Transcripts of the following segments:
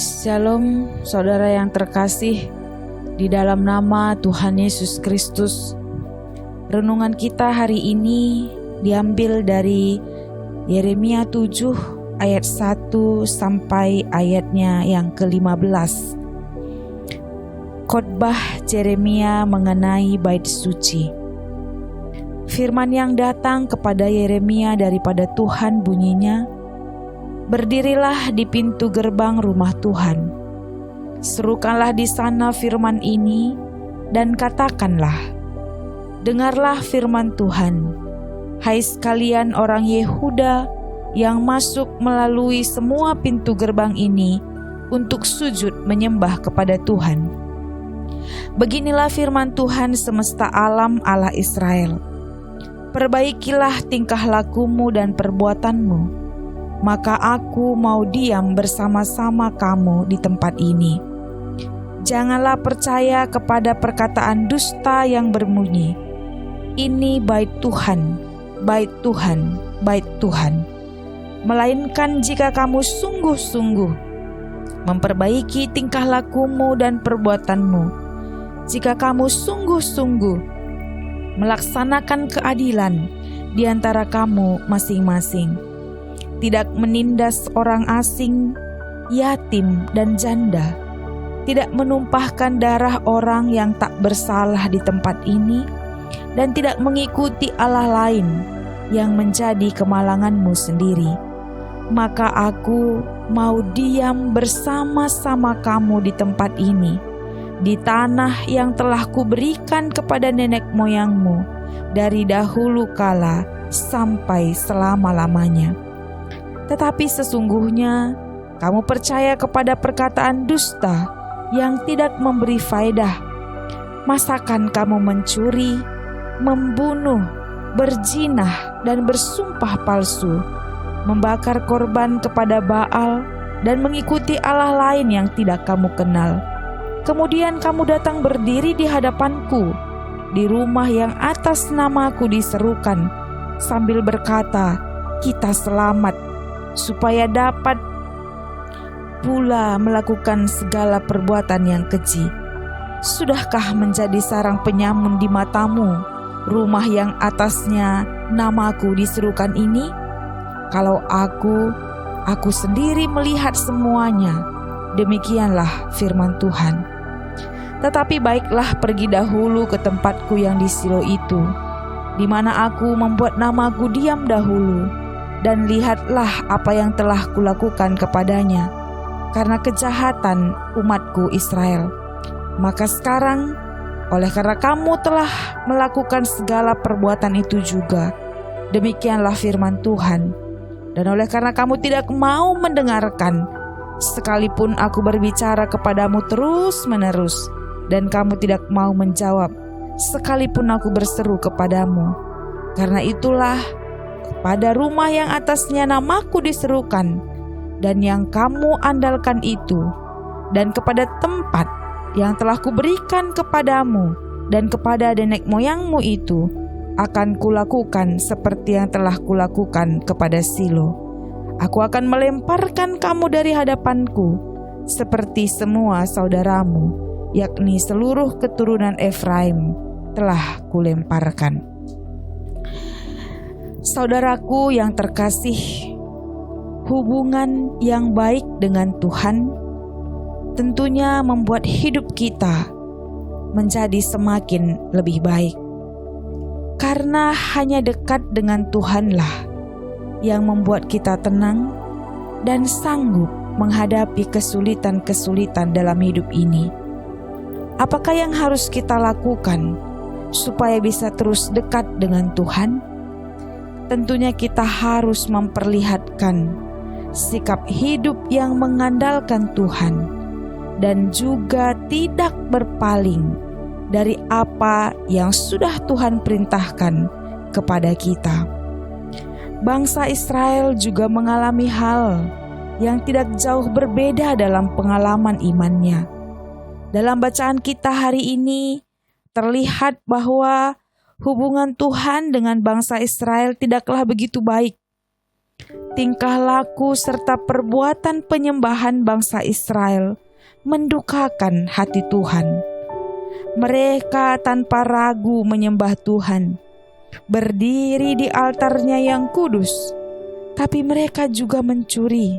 Shalom, saudara yang terkasih, di dalam nama Tuhan Yesus Kristus. Renungan kita hari ini diambil dari Yeremia 7 ayat 1 sampai ayatnya yang ke-15. Khotbah Yeremia mengenai bait suci. Firman yang datang kepada Yeremia daripada Tuhan bunyinya, "Berdirilah di pintu gerbang rumah Tuhan. Serukanlah di sana firman ini dan katakanlah, dengarlah firman Tuhan, hai sekalian orang Yehuda yang masuk melalui semua pintu gerbang ini untuk sujud menyembah kepada Tuhan. Beginilah firman Tuhan semesta alam, Allah Israel. Perbaikilah tingkah lakumu dan perbuatanmu, maka aku mau diam bersama-sama kamu di tempat ini. Janganlah percaya kepada perkataan dusta yang berbunyi, ini bait Tuhan, bait Tuhan, bait Tuhan. Melainkan jika kamu sungguh-sungguh memperbaiki tingkah lakumu dan perbuatanmu, jika kamu sungguh-sungguh melaksanakan keadilan di antara kamu masing-masing, tidak menindas orang asing, yatim dan janda, tidak menumpahkan darah orang yang tak bersalah di tempat ini, dan tidak mengikuti Allah lain yang menjadi kemalanganmu sendiri, maka aku mau diam bersama-sama kamu di tempat ini, di tanah yang telah kuberikan kepada nenek moyangmu dari dahulu kala sampai selama-lamanya. Tetapi sesungguhnya kamu percaya kepada perkataan dusta yang tidak memberi faedah. Masakan kamu mencuri, membunuh, berzinah, dan bersumpah palsu, membakar korban kepada Baal, dan mengikuti Allah lain yang tidak kamu kenal. Kemudian kamu datang berdiri di hadapanku, di rumah yang atas namaku diserukan, sambil berkata, kita selamat, supaya dapat pula melakukan segala perbuatan yang keji. Sudahkah menjadi sarang penyamun di matamu rumah yang atasnya namaku diserukan ini? Kalau aku sendiri melihat semuanya, demikianlah firman Tuhan. Tetapi baiklah pergi dahulu ke tempatku yang di Silo itu, di mana aku membuat namaku diam dahulu, dan lihatlah apa yang telah kulakukan kepadanya, karena kejahatan umatku Israel. Maka sekarang, oleh karena kamu telah melakukan segala perbuatan itu juga, demikianlah firman Tuhan, dan oleh karena kamu tidak mau mendengarkan, sekalipun aku berbicara kepadamu terus-menerus, dan kamu tidak mau menjawab, sekalipun aku berseru kepadamu, karena itulah pada rumah yang atasnya namaku diserukan dan yang kamu andalkan itu, dan kepada tempat yang telah kuberikan kepadamu dan kepada nenek moyangmu itu, akan kulakukan seperti yang telah kulakukan kepada Silo. Aku akan melemparkan kamu dari hadapanku seperti semua saudaramu, yakni seluruh keturunan Efraim telah kulemparkan. Saudaraku yang terkasih, hubungan yang baik dengan Tuhan tentunya membuat hidup kita menjadi semakin lebih baik. Karena hanya dekat dengan Tuhanlah yang membuat kita tenang dan sanggup menghadapi kesulitan-kesulitan dalam hidup ini. Apakah yang harus kita lakukan supaya bisa terus dekat dengan Tuhan? Tentunya kita harus memperlihatkan sikap hidup yang mengandalkan Tuhan dan juga tidak berpaling dari apa yang sudah Tuhan perintahkan kepada kita. Bangsa Israel juga mengalami hal yang tidak jauh berbeda dalam pengalaman imannya. Dalam bacaan kita hari ini terlihat bahwa hubungan Tuhan dengan bangsa Israel tidaklah begitu baik. tingkah laku serta perbuatan penyembahan bangsa Israel mendukakan hati Tuhan. Mereka tanpa ragu menyembah Tuhan, berdiri di altarnya yang kudus, tapi mereka juga mencuri,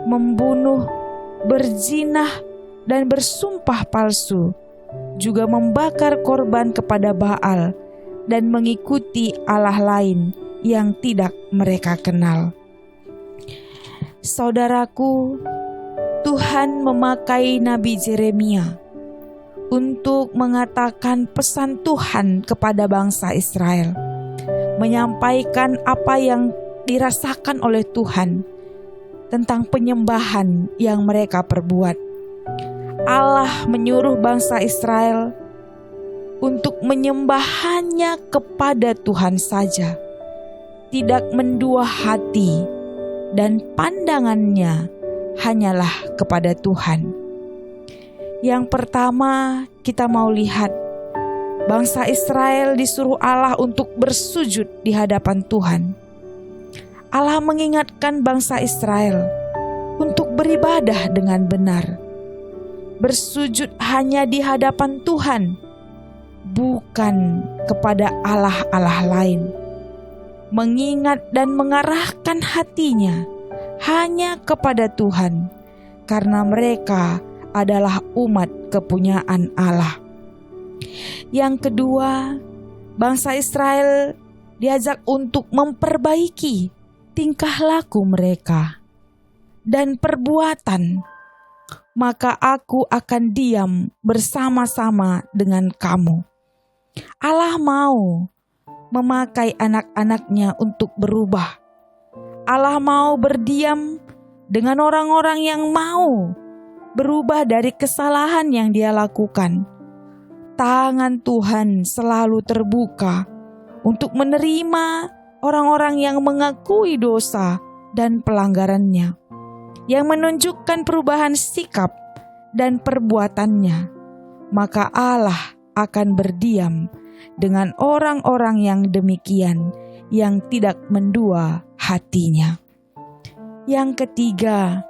membunuh, berzinah, dan bersumpah palsu, juga membakar korban kepada Baal dan mengikuti Allah lain yang tidak mereka kenal. Saudaraku, Tuhan memakai Nabi Yeremia untuk mengatakan pesan Tuhan kepada bangsa Israel, menyampaikan apa yang dirasakan oleh Tuhan tentang penyembahan yang mereka perbuat. Allah menyuruh bangsa Israel untuk menyembah hanya kepada Tuhan saja, tidak mendua hati, dan pandangannya hanyalah kepada Tuhan. Yang pertama, kita mau lihat bangsa Israel disuruh Allah untuk bersujud di hadapan Tuhan. Allah mengingatkan bangsa Israel untuk beribadah dengan benar, bersujud hanya di hadapan Tuhan, bukan kepada Allah-Allah lain. Mengingat dan mengarahkan hatinya hanya kepada Tuhan, karena mereka adalah umat kepunyaan Allah. Yang kedua, bangsa Israel diajak untuk memperbaiki tingkah laku mereka dan perbuatan. Maka aku akan diam bersama-sama dengan kamu. Allah mau memakai anak-anaknya untuk berubah. Allah mau berdiam dengan orang-orang yang mau berubah dari kesalahan yang dia lakukan. Tangan Tuhan selalu terbuka untuk menerima orang-orang yang mengakui dosa dan pelanggarannya, yang menunjukkan perubahan sikap dan perbuatannya. Maka Allah akan berdiam dengan orang-orang yang demikian, yang tidak mendua hatinya. Yang ketiga,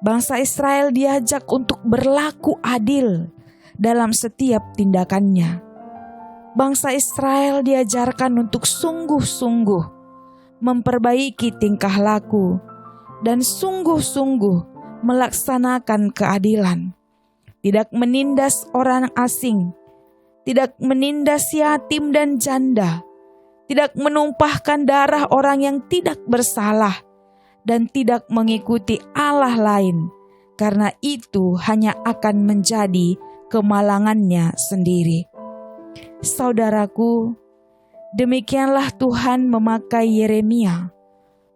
bangsa Israel diajak untuk berlaku adil dalam setiap tindakannya. Bangsa Israel diajarkan untuk sungguh-sungguh memperbaiki tingkah laku dan sungguh-sungguh melaksanakan keadilan, tidak menindas orang asing, tidak menindas yatim dan janda, tidak menumpahkan darah orang yang tidak bersalah, dan tidak mengikuti Allah lain, karena itu hanya akan menjadi kemalangannya sendiri. Saudaraku, demikianlah Tuhan memakai Yeremia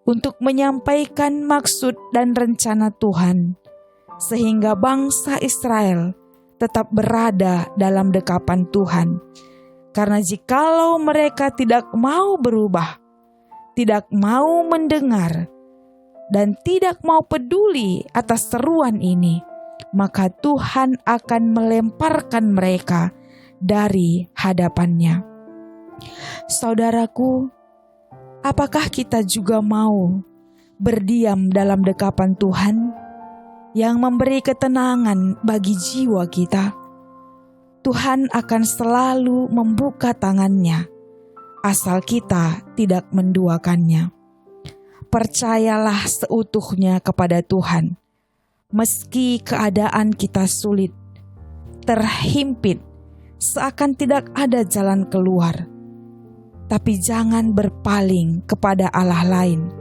untuk menyampaikan maksud dan rencana Tuhan, sehingga bangsa Israel tetap berada dalam dekapan Tuhan. Karena jikalau mereka tidak mau berubah, tidak mau mendengar, dan tidak mau peduli atas seruan ini, maka Tuhan akan melemparkan mereka dari hadapannya. Saudaraku, apakah kita juga mau berdiam dalam dekapan Tuhan yang memberi ketenangan bagi jiwa kita? Tuhan akan selalu membuka tangannya, asal kita tidak menduakannya. Percayalah seutuhnya kepada Tuhan, meski keadaan kita sulit, terhimpit, seakan tidak ada jalan keluar. Tapi jangan berpaling kepada Allah lain.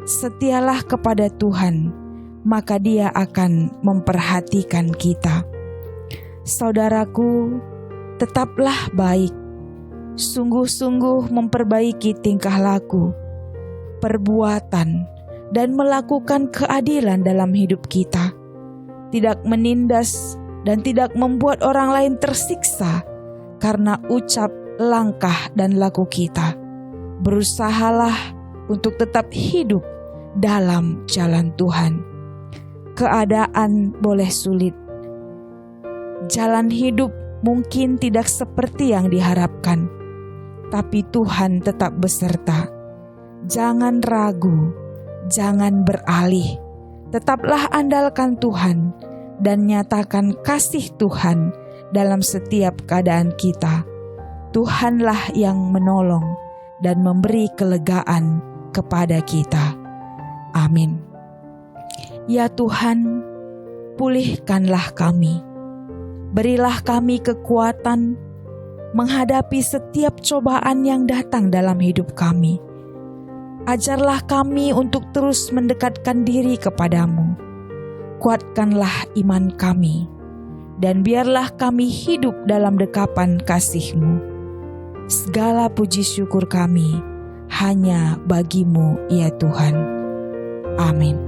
Setialah kepada Tuhan, maka Dia akan memperhatikan kita. Saudaraku, tetaplah baik, sungguh-sungguh memperbaiki tingkah laku, perbuatan, dan melakukan keadilan dalam hidup kita. Tidak menindas dan tidak membuat orang lain tersiksa karena ucap, langkah, dan laku kita. Berusahalah untuk tetap hidup dalam jalan Tuhan. Keadaan boleh sulit, jalan hidup mungkin tidak seperti yang diharapkan, tapi Tuhan tetap beserta. Jangan ragu Jangan beralih, tetaplah andalkan Tuhan dan nyatakan kasih Tuhan dalam setiap keadaan kita. Tuhanlah yang menolong dan memberi kelegaan kepada kita. Amin. Ya Tuhan, pulihkanlah kami. Berilah kami kekuatan menghadapi setiap cobaan yang datang dalam hidup kami. Ajarlah kami untuk terus mendekatkan diri kepadamu. Kuatkanlah iman kami, dan biarlah kami hidup dalam dekapan kasih-Mu. Segala puji syukur kami hanya bagi-Mu, ya Tuhan. Amin.